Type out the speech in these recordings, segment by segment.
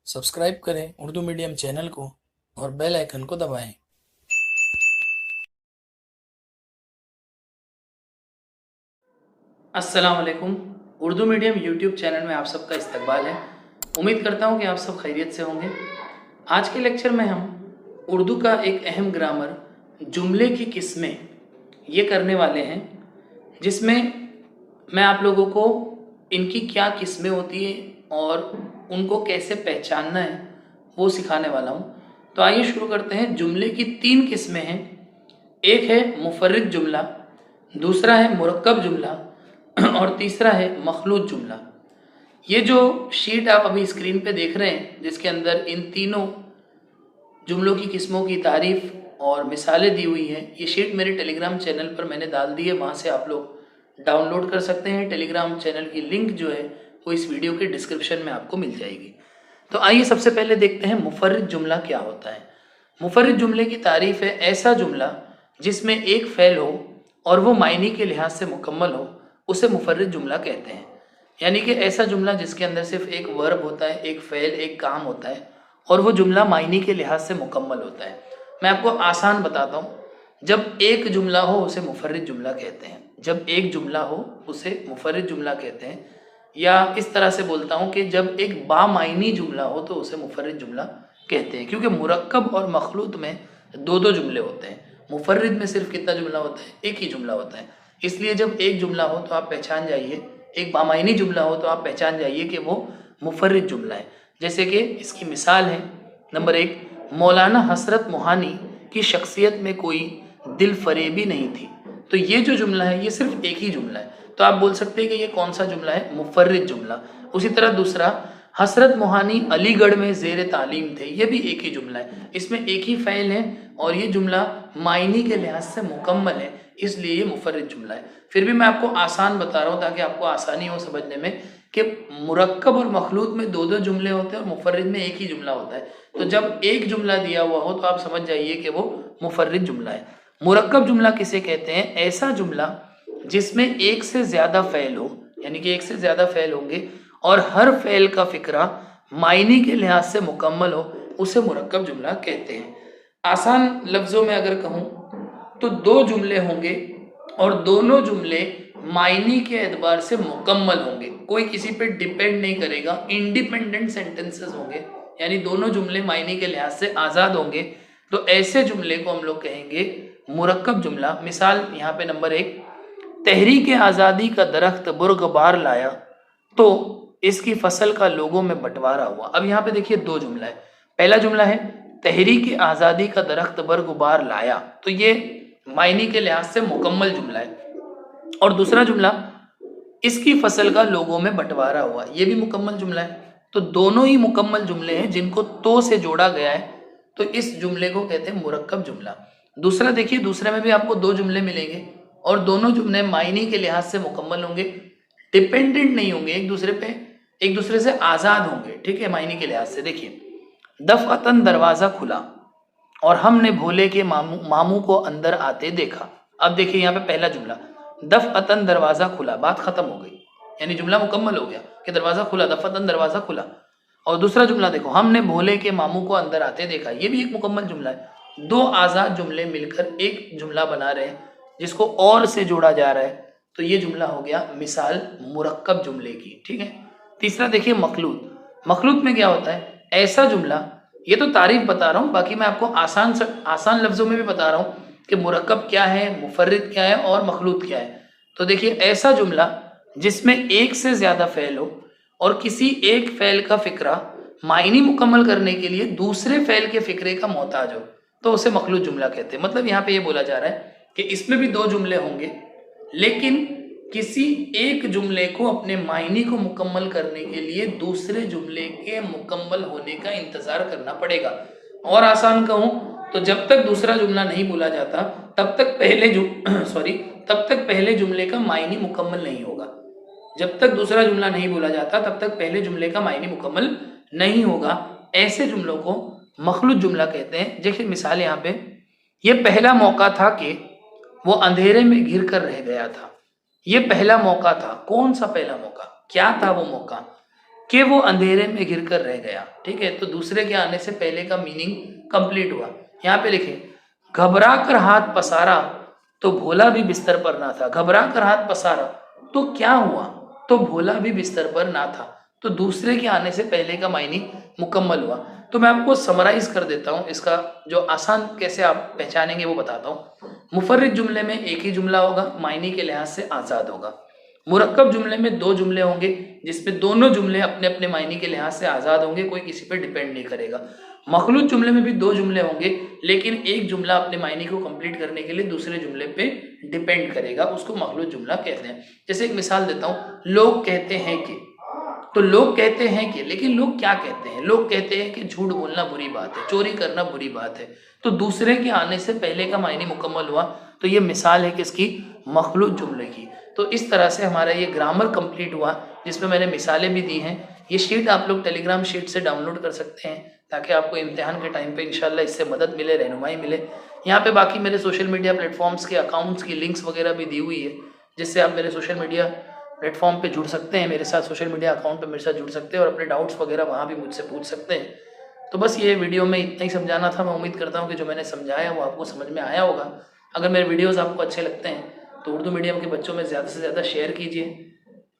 Subscribe करें Urdu medium channel को और बेल आइकन को दबाएं। अस्सलाम वालेकुम। उर्दू मीडियम यूट्यूब चैनल में आप सबका इस्तकबाल है। उम्मीद करता हूँ कि आप सब खैरियत से होंगे। आज के लेक्चर में हम उर्दू का एक अहम ग्रामर जुमले की किस्में ये करने वाले हैं, जिसमें मैं आप लोगों को इनकी क्या किस्में होती है और उनको कैसे पहचानना है वो सिखाने वाला हूँ। तो आइए शुरू करते हैं। जुमले की 3 किस्में हैं। एक है मुफर्रिद जुमला, दूसरा है मुरक्कब जुमला और तीसरा है मखलूत जुमला। ये जो शीट आप अभी स्क्रीन पे देख रहे हैं, जिसके अंदर इन तीनों जुमलों की किस्मों की तारीफ और मिसालें दी हुई हैं, ये शीट मेरे टेलीग्राम चैनल पर मैंने डाल दी है। वहाँ से आप लोग डाउनलोड कर सकते हैं। टेलीग्राम चैनल की लिंक जो है वो इस वीडियो के डिस्क्रिप्शन में आपको मिल जाएगी। तो आइए सबसे पहले देखते हैं मुफर्रिद जुमला क्या होता है। मुफर्रिद जुमले की तारीफ है ऐसा जुमला जिसमें एक फ़ेल हो और वो मायने के लिहाज से मुकम्मल हो, उसे मुफर्रिद जुमला कहते हैं। यानी कि ऐसा जुमला जिसके अंदर सिर्फ एक वर्ब होता है, एक फ़ेल, एक काम होता है और वो जुमला मायने के लिहाज से मुकम्मल होता है। मैं आपको आसान बताता हूँ। जब एक जुमला हो उसे मुफर्रिद जुमला कहते हैं। जब एक जुमला हो उसे मुफर्रिद जुमला कहते हैं। या इस तरह से बोलता हूँ कि जब एक बामायनी जुमला हो तो उसे मुफर्रिद जुमला कहते हैं, क्योंकि मुरक्कब और मखलूत में दो दो जुमले होते हैं। मुफर्रिद में सिर्फ कितना जुमला होता है? एक ही जुमला होता है। इसलिए जब एक जुमला हो तो आप पहचान जाइए, एक बामायनी जुमला हो तो आप पहचान जाइए कि वो मुफर्रिद जुमला है। जैसे कि इसकी मिसाल है, नंबर 1, मौलाना हसरत मोहानी की शख्सियत में कोई दिल फरेबी नहीं थी। तो ये जो जुमला है ये सिर्फ एक ही जुमला है, तो आप बोल सकते हैं कि ये कौन सा जुमला है? मुफर्रिद जुमला। उसी तरह दूसरा, हसरत मोहानी अलीगढ़ में ज़ेर तालीम थे, ये भी एक ही जुमला है। इसमें एक ही फ़ैल है और ये जुमला मायने के लिहाज से मुकम्मल है, इसलिए ये मुफर्रिद जुमला है। फिर भी मैं आपको आसान बता रहा हूँ ताकि आपको आसानी हो समझने में कि मुरक्कब और मखलूत में दो दो जुमले होते हैं और मुफर्रिद में एक ही जुमला होता है। तो जब एक जुमला दिया हुआ हो तो आप समझ जाइए कि वो मुफर्रिद जुमला है। मुरक्कब जुमला किसे कहते हैं? ऐसा जुमला जिसमें एक से ज़्यादा फ़ैल हो, यानी कि एक से ज़्यादा फ़ैल होंगे और हर फ़ैल का फ़िक्रा मायने के लिहाज से मुकम्मल हो, उसे मुरक्कब जुमला कहते हैं। आसान लफ्ज़ों में अगर कहूँ तो दो जुमले होंगे और दोनों जुमले मायने के एतबार से मुकम्मल होंगे, कोई किसी पे डिपेंड नहीं करेगा, इंडिपेंडेंट सेंटेंसेस होंगे, यानी दोनों जुमले मायने के लिहाज से आज़ाद होंगे। तो ऐसे जुमले को हम लोग कहेंगे मुरक्कब जुमला। मिसाल यहाँ पे नंबर 1, तहरीक आज़ादी का दरख्त बुर्गबार लाया तो इसकी फसल का लोगों में बंटवारा हुआ। अब यहाँ पे देखिए दो जुमला है। पहला जुमला है तहरीक आज़ादी का दरख्त बुर्गबार लाया, तो ये मायने के लिहाज से मुकम्मल जुमला है। और दूसरा जुमला इसकी फसल का लोगों में बंटवारा हुआ, ये भी मुकम्मल जुमला है। तो दोनों ही मुकम्मल जुमले हैं जिनको तो से जोड़ा गया है, तो इस जुमले को कहते हैं मुरक्कब जुमला। दूसरा देखिए, दूसरे में भी आपको दो जुमले मिलेंगे और दोनों जुमले मायने के लिहाज से मुकम्मल होंगे, डिपेंडेंट नहीं होंगे एक दूसरे पे, एक दूसरे से आज़ाद होंगे, ठीक है, मायने के लिहाज से। देखिए, दफ़अतन दरवाज़ा खुला और हमने भोले के मामू को अंदर आते देखा। अब देखिए यहाँ पे पहला जुमला, दफ़अतन दरवाज़ा खुला, बात ख़त्म हो गई, यानी जुमला मुकम्मल हो गया कि दरवाज़ा खुला, दफ़अतन दरवाज़ा खुला। और दूसरा जुमला देखो, हमने भोले के मामू को अंदर आते देखा, ये भी एक मुकम्मल जुमला है। दो आज़ाद जुमले मिलकर एक जुमला बना रहे हैं जिसको और से जोड़ा जा रहा है, तो ये जुमला हो गया मिसाल मुरक्कब जुमले की, ठीक है। तीसरा देखिए मखलूत। मखलूत में क्या होता है? ऐसा जुमला, ये तो तारीफ बता रहा हूँ, बाकी मैं आपको आसान लफ्ज़ों में भी बता रहा हूँ कि मुरक्कब क्या है, मुफर्रिद क्या है और मखलूत क्या है। तो देखिए, ऐसा जुमला जिसमें एक से ज़्यादा फ़ैल हो और किसी एक फ़ैल का फ़िक्रा मायने मुकम्मल करने के लिए दूसरे फ़ैल के फ़िक्रे का मोहताज हो, तो उसे मखलूत जुमला कहते हैं। मतलब यहाँ पे ये बोला जा रहा है कि इसमें भी दो जुमले होंगे, लेकिन किसी एक जुमले को अपने मायने को मुकम्मल करने के लिए दूसरे जुमले के मुकम्मल होने का इंतज़ार करना पड़ेगा। और आसान कहूँ तो जब तक दूसरा जुमला नहीं बोला जाता तब तक पहले जुमले का मायने मुकम्मल नहीं होगा। जब तक दूसरा जुमला नहीं बोला जाता तब तक पहले जुमले का मायने मुकम्मल नहीं होगा। ऐसे जुमलों को मखलूत जुमला कहते हैं। देखिए मिसाल यहाँ पे, ये पहला मौका था कि वो अंधेरे में घिर कर रह गया था। ये पहला मौका था। कौन सा पहला मौका? क्या था वो मौका? कि वो अंधेरे में घिरकर रह गया। ठीक है, तो दूसरे के आने से पहले का मीनिंग कंप्लीट हुआ। यहाँ पे लिखे, घबरा कर हाथ पसारा तो भोला भी बिस्तर पर ना था। घबरा कर हाथ पसारा तो क्या हुआ, तो भोला भी बिस्तर पर ना था। तो दूसरे के आने से पहले का मायने मुकम्मल हुआ। तो मैं आपको समराइज कर देता हूँ, इसका जो आसान कैसे आप पहचानेंगे वो बताता हूँ। मुफर्रिद जुमले में एक ही जुमला होगा, मायने के लिहाज से आज़ाद होगा। मुरक्कब जुमले में दो जुमले होंगे, जिसमें दोनों जुमले अपने अपने मायने के लिहाज से आज़ाद होंगे, कोई किसी पर डिपेंड नहीं करेगा। मखलूत जुमले में भी दो जुमले होंगे, लेकिन एक जुमला अपने मायने को कंप्लीट करने के लिए दूसरे जुमले पे डिपेंड करेगा, उसको मखलूत जुमला कहते हैं। जैसे एक मिसाल देता हूँ, लोग कहते हैं कि, तो लोग कहते हैं कि, लेकिन लोग क्या कहते हैं? लोग कहते हैं कि झूठ बोलना बुरी बात है, चोरी करना बुरी बात है। तो दूसरे के आने से पहले का मायने मुकम्मल हुआ। तो ये मिसाल है किसकी? मखलूत जुमले की। तो इस तरह से हमारा ये ग्रामर कंप्लीट हुआ, जिसमें मैंने मिसालें भी दी हैं। ये शीट आप लोग टेलीग्राम शीट से डाउनलोड कर सकते हैं, ताकि आपको इम्तिहान के टाइम पे इंशाल्लाह इससे मदद मिले, रहनुमाई मिले। यहाँ पे बाकी मेरे सोशल मीडिया प्लेटफॉर्म्स के अकाउंट्स की लिंक्स वगैरह भी दी हुई है, जिससे आप मेरे सोशल मीडिया प्लेटफॉर्म पे जुड़ सकते हैं, मेरे साथ सोशल मीडिया अकाउंट पे मेरे साथ जुड़ सकते हैं और अपने डाउट्स वगैरह वहाँ भी मुझसे पूछ सकते हैं। तो बस ये वीडियो में इतना ही समझाना था। मैं उम्मीद करता हूँ कि जो मैंने समझाया वो आपको समझ में आया होगा। अगर मेरे वीडियोज़ आपको अच्छे लगते हैं तो उर्दू मीडियम के बच्चों में ज़्यादा से ज़्यादा शेयर कीजिए,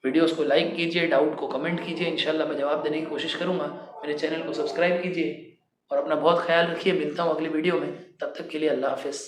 वीडियोज़ को लाइक कीजिए, डाउट को कमेंट कीजिए, इंशाल्लाह मैं जवाब देने की कोशिश करूँगा। मेरे चैनल को सब्सक्राइब कीजिए और अपना बहुत ख्याल रखिए। मिलता हूँ अगली वीडियो में, तब तक के लिए अल्लाह हाफ़िज़।